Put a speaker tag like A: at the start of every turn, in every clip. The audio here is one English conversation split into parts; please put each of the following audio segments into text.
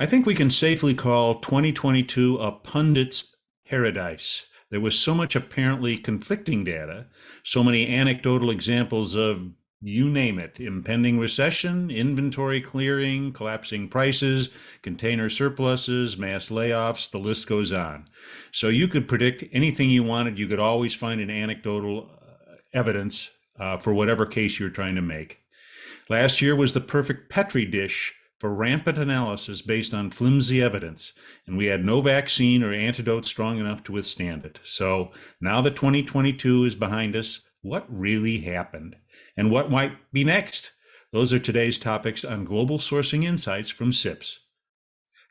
A: I think we can safely call 2022 a pundit's paradise. There was so much apparently conflicting data, so many anecdotal examples of you name it: impending recession, inventory clearing, collapsing prices, container surpluses, mass layoffs, the list goes on. So you could predict anything you wanted. You could always find an anecdotal evidence for whatever case you're trying to make. Last year was the perfect Petri dish for rampant analysis based on flimsy evidence, and we had no vaccine or antidote strong enough to withstand it. So now that 2022 is behind us, what really happened? And what might be next? Those are today's topics on Global Sourcing Insights from SIPS.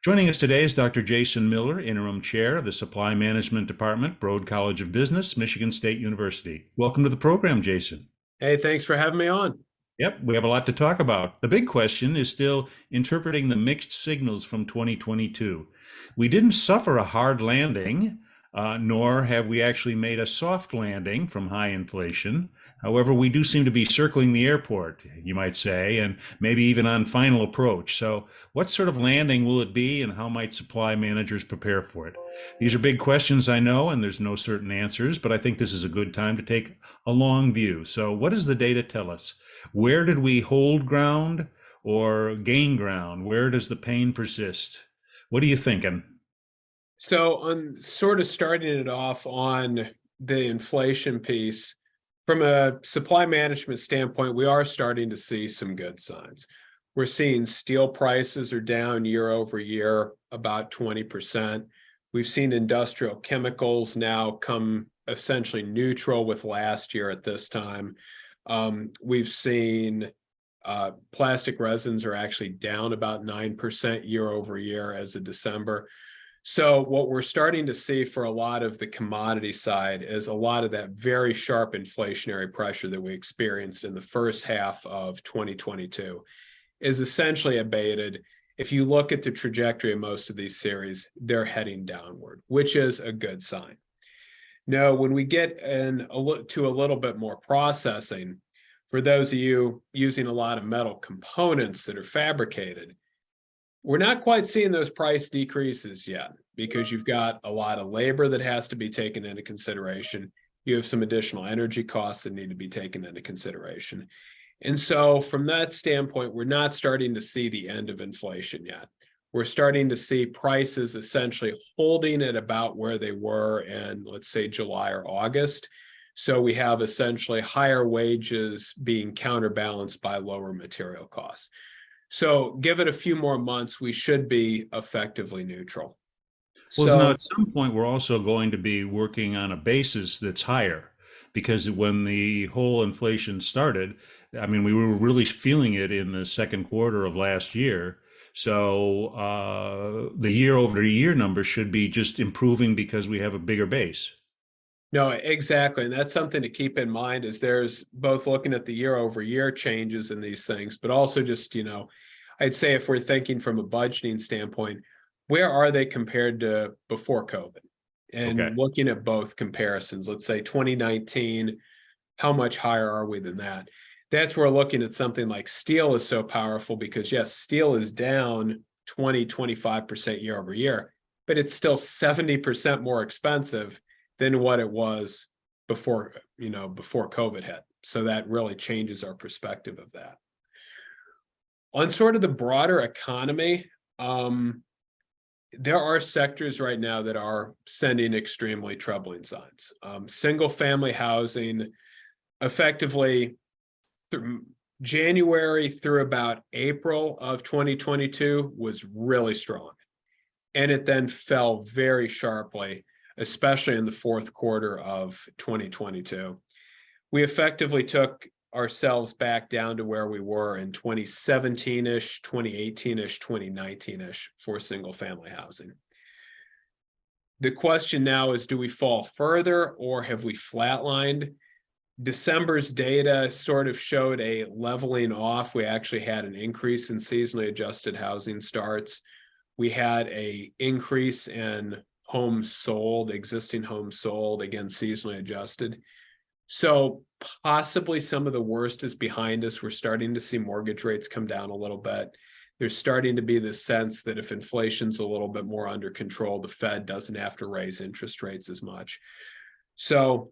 A: Joining us today is Dr. Jason Miller, Interim Chair of the Supply Management Department, Broad College of Business, Michigan State University. Welcome to the program, Jason.
B: Hey, thanks for having me on.
A: Yep, we have a lot to talk about. The big question is still interpreting the mixed signals from 2022. We didn't suffer a hard landing, nor have we actually made a soft landing from high inflation. However, we do seem to be circling the airport, you might say, and maybe even on final approach. So what sort of landing will it be, and how might supply managers prepare for it? These are big questions, I know, and there's no certain answers, but I think this is a good time to take a long view. So what does the data tell us? Where did we hold ground or gain ground? Where does the pain persist? What are you thinking?
B: So, on sort of starting it off on the inflation piece, from a supply management standpoint, we are starting to see some good signs. We're seeing steel prices are down year over year about 20%. We've seen industrial chemicals now come essentially neutral with last year at this time. We've seen plastic resins are actually down about 9% year over year as of December. So what we're starting to see for a lot of the commodity side is a lot of that very sharp inflationary pressure that we experienced in the first half of 2022 is essentially abated. If you look at the trajectory of most of these series, they're heading downward, which is a good sign. Now, when we get to a little bit more processing, for those of you using a lot of metal components that are fabricated, we're not quite seeing those price decreases yet because you've got a lot of labor that has to be taken into consideration. You have some additional energy costs that need to be taken into consideration. And so from that standpoint, we're not starting to see the end of inflation yet. We're starting to see prices essentially holding at about where they were in, let's say, July or August. So we have essentially higher wages being counterbalanced by lower material costs. So give it a few more months, we should be effectively neutral.
A: Well, now
B: So
A: at some point, we're also going to be working on a basis that's higher because when the whole inflation started, I mean, we were really feeling it in the second quarter of last year. So the year over year number should be just improving because we have a bigger base.
B: no, exactly. And that's something to keep in mind is there's both looking at the year over year changes in these things, but also just, I'd say if we're thinking from a budgeting standpoint, where are they compared to before COVID?
A: Okay.
B: And looking at both comparisons, let's say 2019, how much higher are we than that? That's where looking at something like steel is so powerful because yes, steel is down 25% year over year, but it's still 70% more expensive than what it was before COVID hit. So that really changes our perspective of that. On sort of the broader economy, there are sectors right now that are sending extremely troubling signs. Single family housing, effectively January through about April of 2022 was really strong. And it then fell very sharply, especially in the fourth quarter of 2022. We effectively took ourselves back down to where we were in 2017-ish, 2018-ish, 2019-ish for single family housing. The question now is, do we fall further or have we flatlined? December's data sort of showed a leveling off. We actually had an increase in seasonally adjusted housing starts. We had an increase in homes sold, existing homes sold, again, seasonally adjusted. So possibly some of the worst is behind us. We're starting to see mortgage rates come down a little bit. there's starting to be this sense that if inflation's a little bit more under control, the Fed doesn't have to raise interest rates as much. So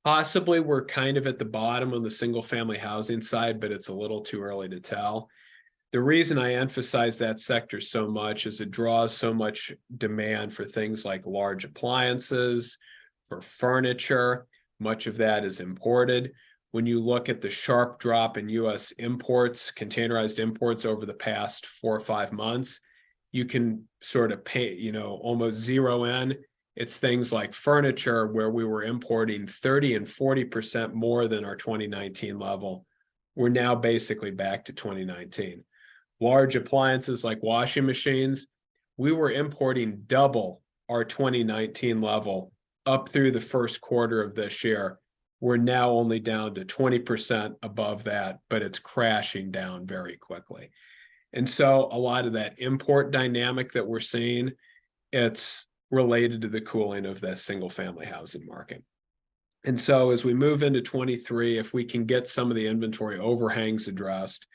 B: possibly we're kind of at the bottom on the single family housing side, but it's a little too early to tell. The reason I emphasize that sector so much is it draws so much demand for things like large appliances, for furniture. Much of that is imported. When you look at the sharp drop in US imports, containerized imports over the past 4 or 5 months, you can sort of pay, almost zero in. It's things like furniture where we were importing 30 and 40% more than our 2019 level. We're now basically back to 2019. Large appliances like washing machines, we were importing double our 2019 level up through the first quarter of this year. We're now only down to 20% above that, but it's crashing down very quickly. And so a lot of that import dynamic that we're seeing, it's related to the cooling of that single family housing market. And so as we move into 23, if we can get some of the inventory overhangs addressed,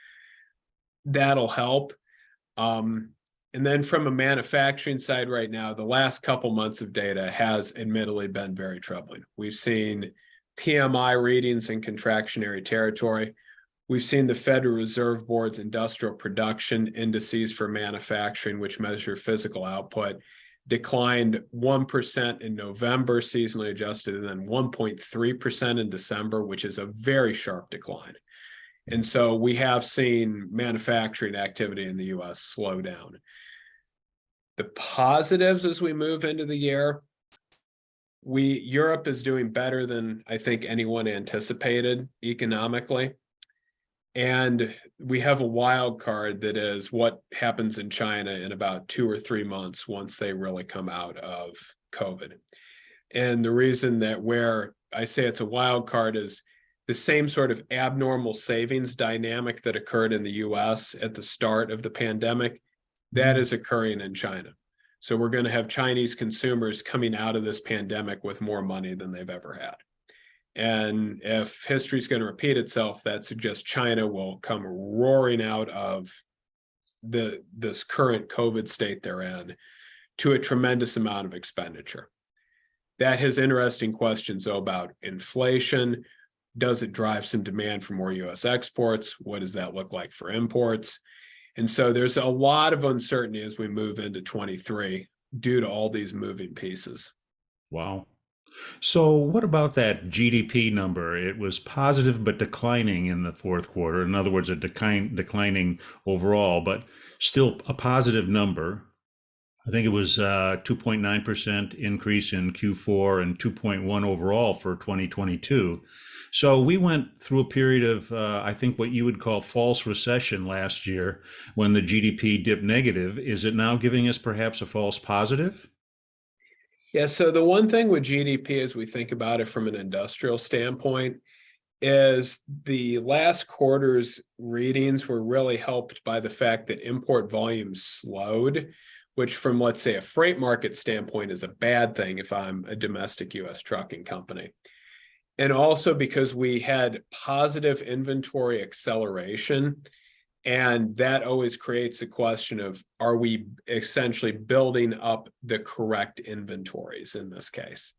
B: that'll help. And then from a manufacturing side right now, the last couple months of data has admittedly been very troubling. We've seen PMI readings in contractionary territory. We've seen the Federal Reserve Board's industrial production indices for manufacturing, which measure physical output, declined 1% in November, seasonally adjusted, and then 1.3% in December, which is a very sharp decline. And so we have seen manufacturing activity in the US slow down. The positives as we move into the year, Europe is doing better than I think anyone anticipated economically. And we have a wild card that is what happens in China in about 2 or 3 months once they really come out of COVID. And the reason that where I say it's a wild card is the same sort of abnormal savings dynamic that occurred in the US at the start of the pandemic, that is occurring in China. So we're going to have Chinese consumers coming out of this pandemic with more money than they've ever had. And if history is going to repeat itself, that suggests China will come roaring out of this current COVID state they're in to a tremendous amount of expenditure. That has interesting questions, though, about inflation. Does it drive some demand for more US exports? What does that look like for imports? And so there's a lot of uncertainty as we move into 23 due to all these moving pieces.
A: Wow. So what about that GDP number? It was positive but declining in the fourth quarter. In other words, a declining overall, but still a positive number. I think it was 2.9% increase in Q4 and 2.1 overall for 2022. So we went through a period of, I think, what you would call false recession last year when the GDP dipped negative. Is it now giving us perhaps a false positive?
B: Yeah, so the one thing with GDP as we think about it from an industrial standpoint is the last quarter's readings were really helped by the fact that import volumes slowed, which from, let's say, a freight market standpoint is a bad thing if I'm a domestic US trucking company. And also because we had positive inventory acceleration, and that always creates a question of, are we essentially building up the correct inventories in this case?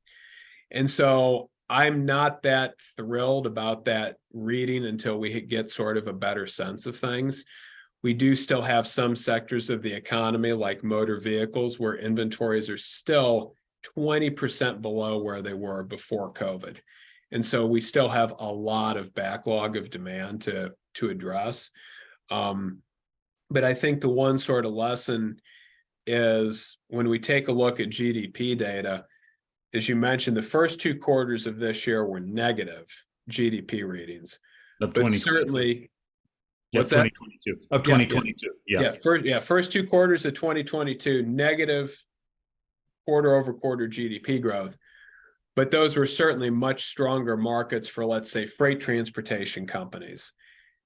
B: And so I'm not that thrilled about that reading until we get sort of a better sense of things. We do still have some sectors of the economy like motor vehicles where inventories are still 20% below where they were before COVID. And so we still have a lot of backlog of demand to address. But I think the one sort of lesson is when we take a look at GDP data, as you mentioned, the first 2 quarters of this year were negative GDP readings.
A: Of
B: But
A: 2022.
B: certainly,
A: Yeah,
B: what's that?
A: 2022. Of 2022. Yeah.
B: First 2 quarters of 2022, negative quarter over quarter GDP growth. But those were certainly much stronger markets for, let's say, freight transportation companies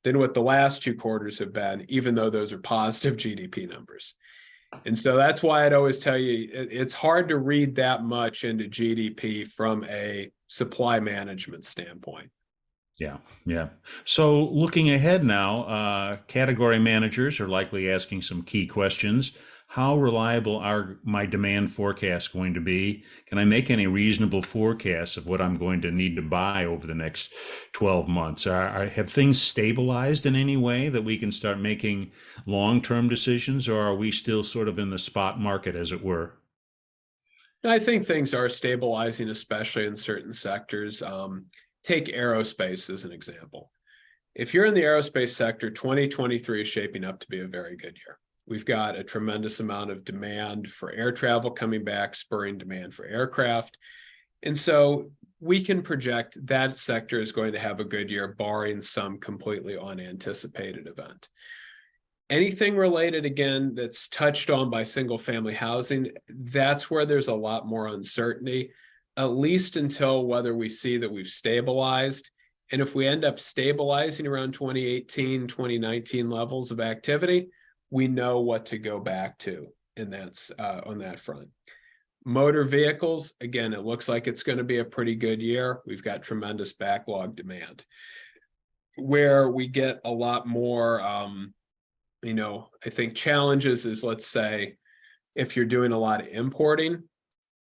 B: than what the last 2 quarters have been, even though those are positive GDP numbers. And so that's why I'd always tell you, it's hard to read that much into GDP from a supply management standpoint.
A: Yeah, yeah. So looking ahead now, category managers are likely asking some key questions. How reliable are my demand forecasts going to be? Can I make any reasonable forecasts of what I'm going to need to buy over the next 12 months? Have things stabilized in any way that we can start making long-term decisions, or are we still sort of in the spot market, as it were?
B: I think things are stabilizing, especially in certain sectors. Take aerospace as an example. If you're in the aerospace sector, 2023 is shaping up to be a very good year. We've got a tremendous amount of demand for air travel coming back, spurring demand for aircraft. And so we can project that sector is going to have a good year, barring some completely unanticipated event. Anything related, again, that's touched on by single family housing, that's where there's a lot more uncertainty, at least until whether we see that we've stabilized. And if we end up stabilizing around 2018, 2019 levels of activity, we know what to go back to. And that's on that front. Motor vehicles, again, it looks like it's going to be a pretty good year. We've got tremendous backlog demand. Where we get a lot more, I think challenges is, let's say, if you're doing a lot of importing,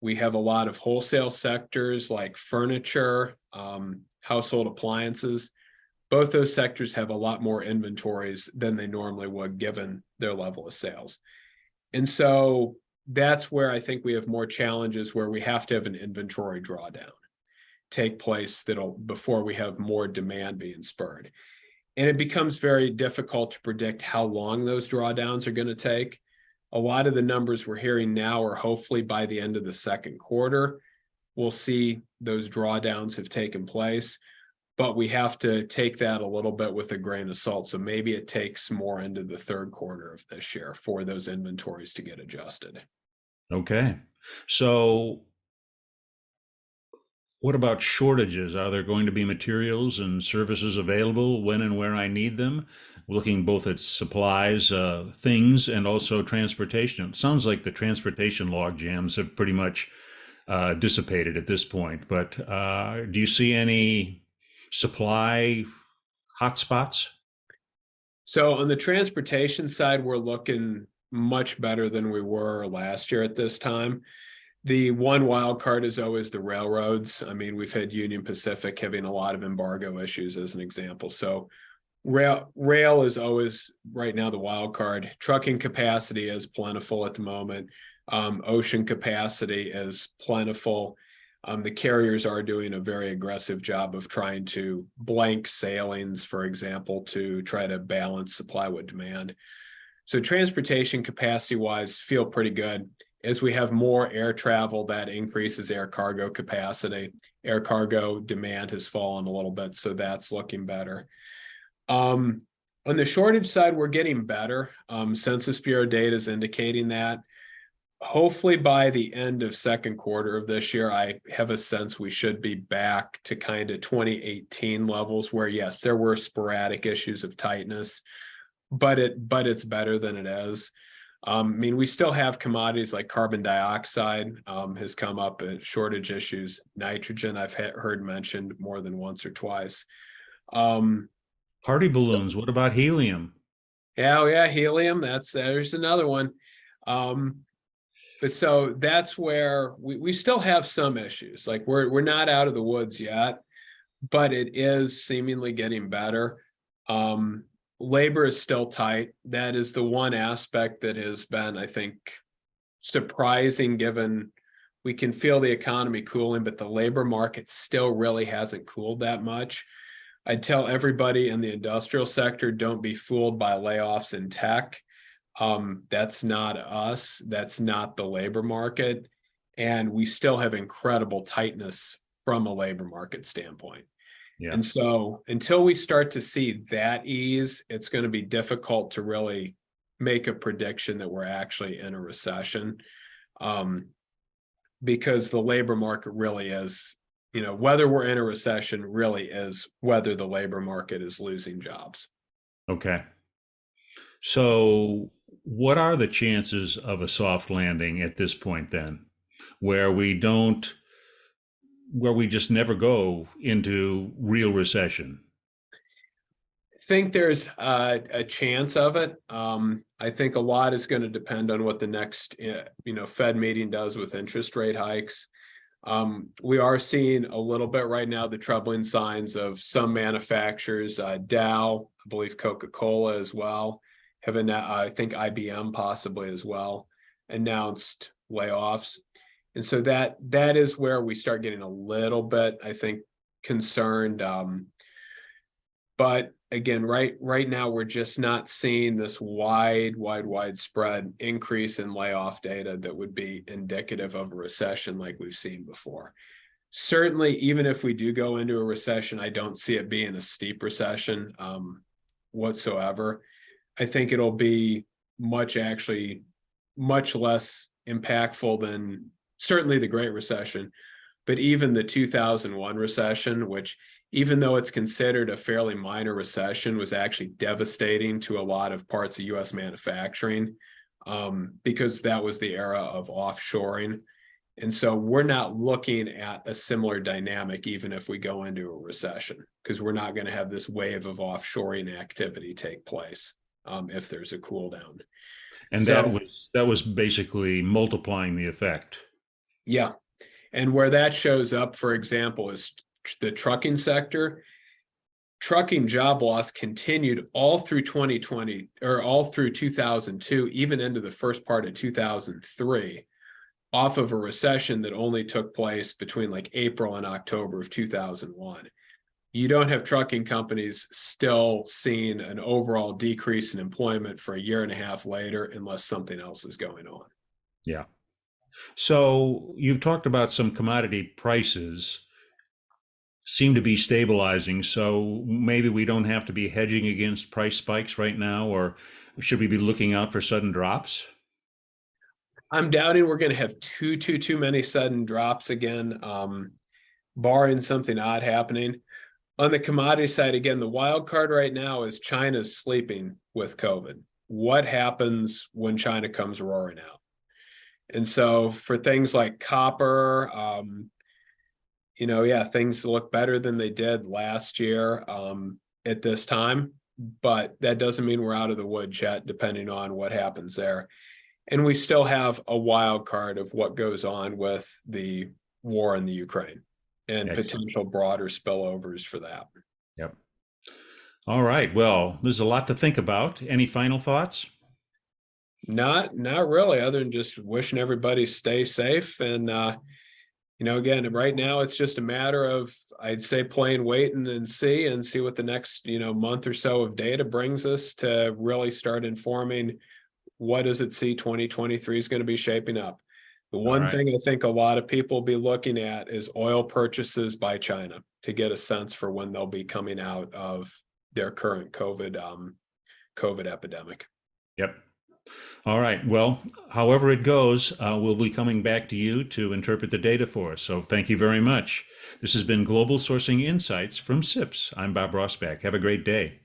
B: we have a lot of wholesale sectors like furniture, household appliances. Both those sectors have a lot more inventories than they normally would given their level of sales. And so that's where I think we have more challenges, where we have to have an inventory drawdown take place before we have more demand being spurred. And it becomes very difficult to predict how long those drawdowns are going to take. A lot of the numbers we're hearing now are hopefully by the end of the second quarter, we'll see those drawdowns have taken place, but we have to take that a little bit with a grain of salt. So maybe it takes more into the third quarter of this year for those inventories to get adjusted.
A: Okay. So what about shortages? Are there going to be materials and services available when and where I need them? Looking both at supplies, things, and also transportation. It sounds like the transportation log jams have pretty much dissipated at this point. But do you see any supply hotspots?
B: So on the transportation side, we're looking much better than we were last year at this time. The one wild card is always the railroads. I mean, we've had Union Pacific having a lot of embargo issues as an example. So rail is always right now the wild card. Trucking capacity is plentiful at the moment. Ocean capacity is plentiful. The carriers are doing a very aggressive job of trying to blank sailings, for example, to try to balance supply with demand. So transportation capacity wise, feel pretty good. As we have more air travel, that increases air cargo capacity. Air cargo demand has fallen a little bit, so that's looking better. On the shortage side, we're getting better. Census Bureau data is indicating that. Hopefully by the end of second quarter of this year, I have a sense we should be back to kind of 2018 levels where, yes, there were sporadic issues of tightness, but it's better than it is. I mean, we still have commodities like carbon dioxide has come up as shortage issues. Nitrogen, I've heard mentioned more than once or twice. Um,
A: Party balloons. What about helium?
B: yeah, helium. There's another one. Um, but so that's where we still have some issues. Like we're not out of the woods yet, but it is seemingly getting better. Labor is still tight. That is the one aspect that has been, I think, surprising, given we can feel the economy cooling, but the labor market still really hasn't cooled that much. I tell everybody in the industrial sector, don't be fooled by layoffs in tech. That's not us. That's not the labor market. And we still have incredible tightness from a labor market standpoint.
A: Yeah.
B: And so until we start to see that ease, it's going to be difficult to really make a prediction that we're actually in a recession. Because the labor market really is, whether we're in a recession really is whether the labor market is losing jobs.
A: Okay. So, what are the chances of a soft landing at this point then, where we don't where we just never go into real recession?
B: Think there's a chance of it. I think a lot is going to depend on what the next, Fed meeting does with interest rate hikes. We are seeing a little bit right now the troubling signs of some manufacturers, Dow, I believe Coca-Cola as well, I think IBM possibly as well, announced layoffs. And so that is where we start getting a little bit, I think, concerned. But again, right now we're just not seeing this widespread increase in layoff data that would be indicative of a recession like we've seen before. Certainly, even if we do go into a recession, I don't see it being a steep recession whatsoever. I think it'll be much less impactful than certainly the Great Recession, but even the 2001 recession, which, even though it's considered a fairly minor recession, was actually devastating to a lot of parts of U.S. manufacturing, because that was the era of offshoring. And so we're not looking at a similar dynamic, even if we go into a recession, because we're not going to have this wave of offshoring activity take place if there's a cool down.
A: And
B: So,
A: that was basically multiplying the effect.
B: yeah. And where that shows up, for example, is the trucking sector. Trucking job loss continued all through 2020 or all through 2002, even into the first part of 2003, off of a recession that only took place between like April and October of 2001. You don't have trucking companies still seeing an overall decrease in employment for a year and a half later, unless something else is going on.
A: Yeah. So you've talked about some commodity prices seem to be stabilizing. So maybe we don't have to be hedging against price spikes right now, or should we be looking out for sudden drops?
B: I'm doubting we're going to have too many sudden drops again, barring something odd happening. On the commodity side, again, the wild card right now is China's sleeping with COVID. What happens when China comes roaring out? And so for things like copper, things look better than they did last year at this time, but that doesn't mean we're out of the woods yet, depending on what happens there. And we still have a wild card of what goes on with the war in the Ukraine and
A: Excellent.
B: potential broader spillovers for that.
A: Yep. All right. Well, there's a lot to think about. Any final thoughts?
B: Not really, other than just wishing everybody stay safe. And again, right now it's just a matter of, I'd say, playing wait and see what the next month or so of data brings us to really start informing what does it see 2023 is going to be shaping up. The
A: All
B: one
A: right.
B: thing I think a lot of people will be looking at is oil purchases by China to get a sense for when they'll be coming out of their current COVID epidemic.
A: Yep. All right. Well, however it goes, we'll be coming back to you to interpret the data for us. So thank you very much. This has been Global Sourcing Insights from SIPS. I'm Bob Rossback. Have a great day.